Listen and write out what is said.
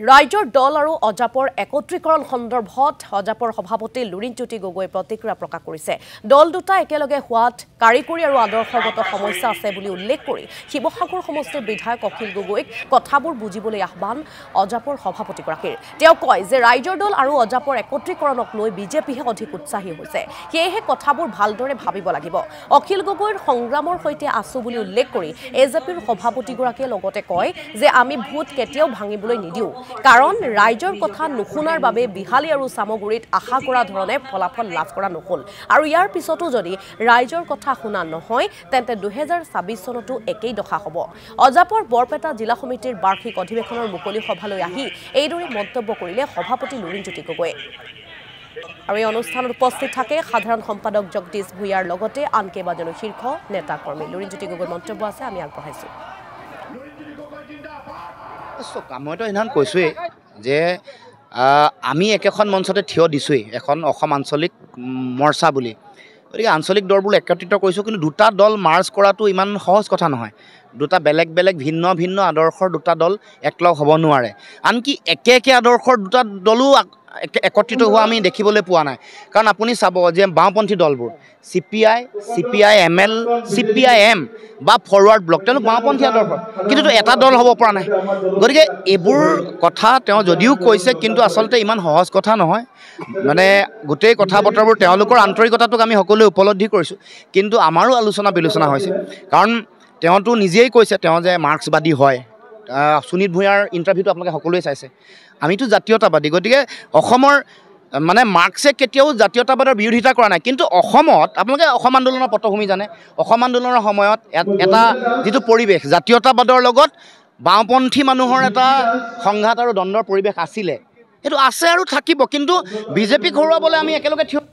ৰাইজৰ দল আৰু অজাপৰ একত্ৰীকৰণ সন্দৰ্ভত অজাপৰ সভাপতি লুৰিণজ্যোতি গগৈ প্ৰতিক্ৰিয়া প্ৰকাশ কৰিছে। দল দুটা একেলগে হোৱাত কাৰিকৰী আৰু আদৰ্শগত সমস্যা আছে বুলি উল্লেখ কৰি শিৱসাগৰ সমষ্টিৰ বিধায়ক অখিল গগৈক কথাবোৰ বুজিবলৈ আহ্বান অজাপৰ সভাপতিগৰাকীৰ। তেওঁ কয় যে ৰাইজৰ দল আৰু অজাপৰ একত্ৰীকৰণক লৈ বিজেপিহে অধিক উৎসাহী হৈছে, সেয়েহে কথাবোৰ ভালদৰে ভাবিব লাগিব। অখিল গগৈৰ সংগ্ৰামৰ সৈতে আছো বুলি উল্লেখ কৰি এজেপিৰ সভাপতিগৰাকীয়ে লগতে কয় যে আমি ভোট কেতিয়াও ভাঙিবলৈ নিদিওঁ, কাৰণ ৰাইজৰ কথা নুশুনাৰ বাবে বিহালী আৰু চামগুৰিত আশা কৰা ধৰণে ফলাফল লাভ কৰা নহল, আৰু ইয়াৰ পিছতো যদি ৰাইজৰ কথা শুনা নহয় তেন্তে 2026 চনতো একেই দশা হ'ব। অজাপৰ বৰপেটা জিলা সমিতিৰ বাৰ্ষিক অধিৱেশনৰ মুকলি সভালৈ আহি এইদৰে মন্তব্য কৰিলে সভাপতি লুৰিণজ্যোতি গগৈয়ে। আৰু এই অনুষ্ঠানত উপস্থিত থাকে সাধাৰণ সম্পাদক জগদীশ ভূঞাৰ লগতে আন কেইবাজনো শীৰ্ষ নেতা কৰ্মী। লুৰিণজ্যোতি গগৈৰ মন্তব্য আছে, আমি আগবঢ়াইছোঁ। মইতো সেইদিনাখন কৈছোৱেই যে আমি একেখন মঞ্চতে থিয় দিছোঁৱেই, এখন অসম আঞ্চলিক মৰ্চা বুলি। গতিকে আঞ্চলিক দলবোৰ একত্ৰিত কৰিছোঁ, কিন্তু দুটা দল মাৰ্চ কৰাটো ইমান সহজ কথা নহয়। দুটা বেলেগ বেলেগ ভিন্ন ভিন্ন আদৰ্শৰ দুটা দল একলগ হ'ব নোৱাৰে। আনকি একে আদৰ্শৰ দুটা দলো একত্ৰিত হোৱা আমি দেখিবলৈ পোৱা নাই। কাৰণ আপুনি চাব যে বাওঁপন্থী দলবোৰ CPI-ML, CPI-M বা ফৰৱাৰ্ড ব্লক, তেওঁলোক বাওঁপন্থী আদৰ্শ, কিন্তু এটা দল হ'ব পৰা নাই। গতিকে এইবোৰ কথা তেওঁ যদিও কৈছে, কিন্তু আচলতে ইমান সহজ কথা নহয়। মানে গোটেই কথা বতৰাবোৰ তেওঁলোকৰ আন্তৰিকতাটোক আমি সকলোৱে উপলব্ধি কৰিছোঁ, কিন্তু আমাৰো আলোচনা বিলোচনা হৈছে। কাৰণ তেওঁতো নিজেই কৈছে তেওঁ যে মাৰ্ক্সবাদী হয়। সুনীত ভূঞাৰ ইণ্টাৰভিউটো আপোনালোকে সকলোৱে চাইছে। আমিতো জাতীয়তাবাদী, গতিকে অসমৰ মানে মাৰ্ক্সে কেতিয়াও জাতীয়তাবাদৰ বিৰোধিতা কৰা নাই। কিন্তু অসমত আপোনালোকে অসম আন্দোলনৰ পটভূমি জানে, অসম আন্দোলনৰ সময়ত এটা যিটো পৰিৱেশ জাতীয়তাবাদৰ লগত বাওঁপন্থী মানুহৰ এটা সংঘাত আৰু দ্বন্দ্বৰ পৰিৱেশ আছিলে, সেইটো আছে আৰু থাকিব। কিন্তু বিজেপিক হৰুৱাবলৈ আমি একেলগে থিয়